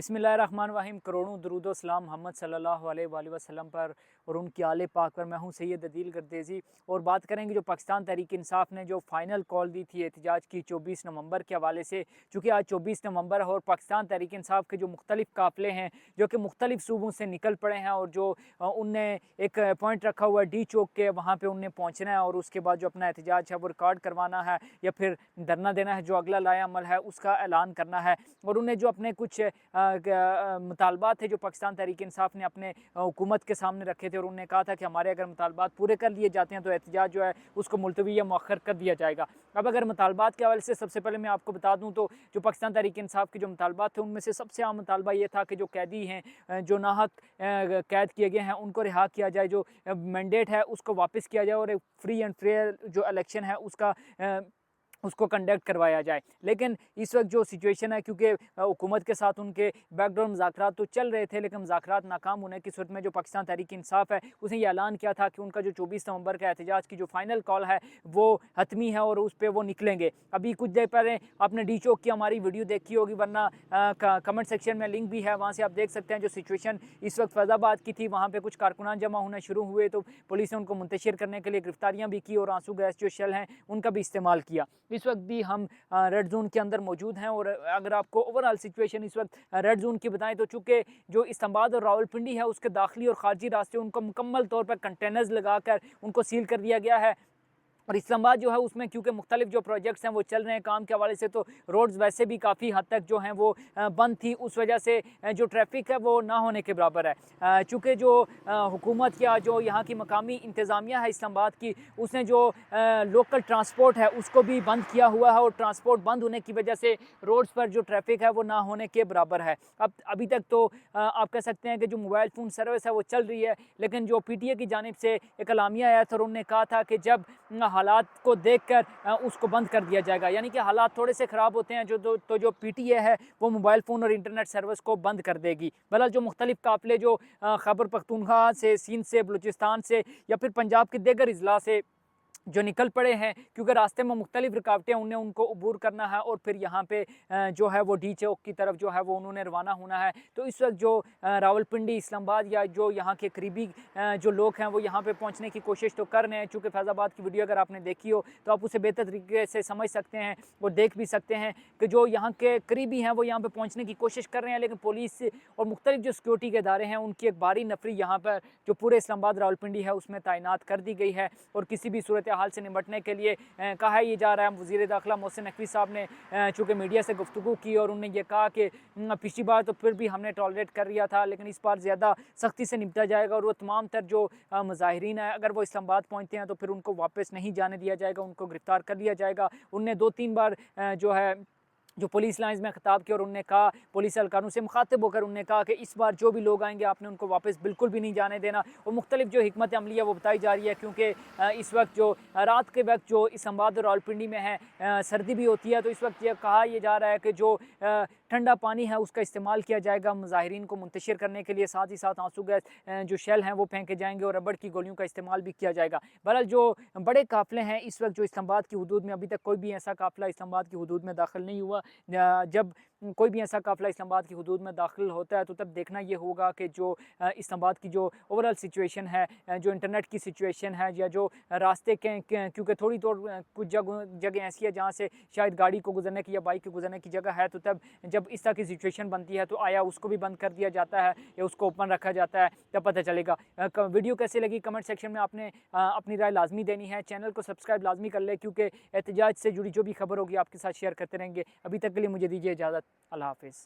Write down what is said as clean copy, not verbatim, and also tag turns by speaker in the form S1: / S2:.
S1: बिस्मिल्लाहिर्रहमानिर्रहीम। करोड़ों दरूदो सलाम मोहम्मद सल्लल्लाहु अलैहि वसल्लम पर और उनके आले पाक पर। मैं हूं सैयद अदील गर्देज़ी और बात करेंगे जो पाकिस्तान तहरीक इंसाफ ने जो फ़ाइनल कॉल दी थी एहतजाज की 24 नवंबर के हवाले से। चूँकि आज 24 नवंबर है और पाकिस्तान तहरीक इंसाफ के जो मुख्तलिफ काफ़िले हैं जो कि मुख्तलिफ सूबों से निकल पड़े हैं और जो उनने एक पॉइंट रखा हुआ है डी चौक के, वहाँ पर उनने पहुँचना है और उसके बाद जो अपना एहतजाज है वो रिकॉर्ड करवाना है या फिर धरना देना है, जो अगला लाया अमल है उसका ऐलान करना है। और उन्हें जो अपने कुछ मुतालबात थे जो पाकिस्तान तहरीक इंसाफ ने अपने हुकूमत के सामने रखे थे और उन्होंने कहा था कि हमारे अगर मुतालबात पूरे कर लिए जाते हैं तो एहतजाज जो है उसको मुलतवी या मौखर कर दिया जाएगा। अब अगर मुतालबात के हवाले से सबसे पहले मैं आपको बता दूं तो जो पाकिस्तान तहरीक इंसाफ के जो मुतालबात थे उनमें से सबसे आम मुतालबा ये था कि जो कैदी हैं जो नाहक कैद किए गए हैं उनको रिहा किया जाए, जो मैंडेट है उसको वापस किया जाए और एक फ्री एंड फेयर जो इलेक्शन है उसको कंडक्ट करवाया जाए। लेकिन इस वक्त जो सिचुएशन है, क्योंकि हुकूमत के साथ उनके बैकग्राउंड मुज़ाकरात तो चल रहे थे लेकिन मुज़ाकरात नाकाम होने की सूरत में जो पाकिस्तान तहरीक इंसाफ है उसने ये ऐलान किया था कि उनका जो 24 नवंबर का एहतजाज की जो फाइनल कॉल है वो हतमी है और उस पर वो निकलेंगे। अभी कुछ देर पहले आपने डी चौक की हमारी वीडियो देखी होगी, वरना कमेंट सेक्शन में लिंक भी है, वहाँ से आप देख सकते हैं जो सिचुएशन इस वक्त फैज़ाबाद की थी। वहाँ पर कुछ कारकुनान जमा होना शुरू हुए तो पुलिस ने उनको मुंतशिर करने के लिए गिरफ्तारियाँ भी की और आंसू गैस जो शेल हैं उनका भी इस्तेमाल किया। इस वक्त भी हम रेड जोन के अंदर मौजूद हैं और अगर आपको ओवरऑल सिचुएशन इस वक्त रेड जोन की बताएं तो चूँकि जो इस्लामाबाद और रावलपिंडी है उसके दाखिली और खारजी रास्ते उनको मुकम्मल तौर पर कंटेनर्स लगाकर उनको सील कर दिया गया है। और इस्लामाबाद जो है उसमें क्योंकि मुख्तलिफ जो प्रोजेक्ट्स हैं वो चल रहे हैं काम के हवाले से, तो रोड्स वैसे भी काफ़ी हद तक जो हैं वो बंद थी। उस वजह से जो ट्रैफिक है वो ना होने के बराबर है। चूँकि जो हुकूमत या जो यहाँ की मकामी इंतज़ामिया है इस्लामाबाद की, उसने जो लोकल ट्रांसपोर्ट है उसको भी बंद किया हुआ है और ट्रांसपोर्ट बंद होने की वजह से रोड्स पर जो ट्रैफिक है वो ना होने के बराबर है। अब अभी तक तो आप कह सकते हैं कि जो मोबाइल फ़ोन सर्विस है वो चल रही है, लेकिन जो PTA की जानिब से एक अलामिया आया था और उन्होंने कहा था कि जब हालात को देखकर उसको बंद कर दिया जाएगा, यानी कि हालात थोड़े से ख़राब होते हैं तो जो PTA है वो मोबाइल फ़ोन और इंटरनेट सर्विस को बंद कर देगी। बहरहाल जो मुख्तलिफ काफ़िले जो खैबर पख्तूनख्वा से, सिंध से, बलूचिस्तान से या फिर पंजाब के दीगर अजला से जो निकल पड़े हैं, क्योंकि रास्ते में मुख्तलिफ रुकावटें उन्हें उनको अबूर करना है और फिर यहाँ पे जो है वो डी चौक की तरफ जो है वो उन्होंने रवाना होना है। तो इस वक्त जो रावलपिंडी, इस्लामाबाद या जो यहाँ के करीबी जो लोग हैं वो यहाँ पे पहुँचने की कोशिश तो कर रहे हैं। चूँकि फैज़ाबाद की वीडियो अगर आपने देखी हो तो आप उसे बेहतर तरीके से समझ सकते हैं और देख भी सकते हैं कि जो यहाँ के करीबी हैं वो यहाँ पर पहुँचने की कोशिश कर रहे हैं, लेकिन पुलिस और मुख्तलिफ जो सिक्योरिटी के इदारे हैं उनकी एक भारी नफरी यहाँ पर जो पूरे इस्लामाबाद रावलपिंडी है उसमें तैनात कर दी गई है। और किसी भी सूरत हाल से निपटने के लिए कहा ये जा रहा है। वज़ीर दाखिला मोहसिन नकवी साहब ने चूँकि मीडिया से गुफ्तगू की और उन्होंने ये कहा कि पिछली बार तो फिर भी हमने टॉलरेट कर लिया था, लेकिन इस बार ज़्यादा सख्ती से निपटा जाएगा और वो तमाम तर जो मुजाहिरीन है अगर वो इस्लामाबाद पहुँचते हैं तो फिर उनको वापस नहीं जाने दिया जाएगा, उनको गिरफ्तार कर लिया जाएगा। उनने 2-3 बार जो है जो पुलिस लाइंस में खिताब किया और उन्होंने कहा, पुलिस एहलकारों से मुखातिब होकर उन्होंने कहा कि इस बार जो भी लोग आएंगे आपने उनको वापस बिल्कुल भी नहीं जाने देना। और मुख्तलिफ जो हिकमत अमली है वो बताई जा रही है, क्योंकि इस वक्त जो रात के वक्त जो इस्लामाबाद और रावलपिंडी में है सर्दी भी होती है, तो इस वक्त ये कहा यह जा रहा है कि जो ठंडा पानी है उसका इस्तेमाल किया जाएगा मुजाहिरीन को मुंतशिर करने के लिए। साथ ही साथ आंसू गैस जो शेल हैं वो फेंके जाएंगे और रबड़ की गोलियों का इस्तेमाल भी किया जाएगा। बहरहाल जो बड़े काफ़िले हैं इस वक्त जो इस्लामाबाद की हदूद में, अभी तक कोई भी ऐसा काफ़िला इस्लामाबाद की हदूद में दाखिल नहीं हुआ। जब कोई भी ऐसा काफ़िला इस्लामाबाद की हदूद में दाखिल होता है तो तब देखना ये होगा कि जो इस्लामाबाद की जो ओवरऑल सिचुएशन है, जो इंटरनेट की सिचुएशन है या जो रास्ते के क्योंकि थोड़ी तो कुछ जगह ऐसी है जहाँ से शायद गाड़ी को गुजरने की या बाइक के गुजरने की जगह है, तो तब जब इस तरह की सिचुएशन बनती है तो आया उसको भी बंद कर दिया जाता है या उसको ओपन रखा जाता है, तब पता चलेगा। वीडियो कैसे लगी कमेंट सेक्शन में आपने अपनी राय लाजमी देनी है। चैनल को सब्सक्राइब लाजमी कर ले, क्योंकि एहतजाज से जुड़ी जो भी खबर होगी आपके साथ शेयर करते रहेंगे। अभी तक के लिए मुझे दीजिए इजाज़त। अल्लाह हाफ़िज़।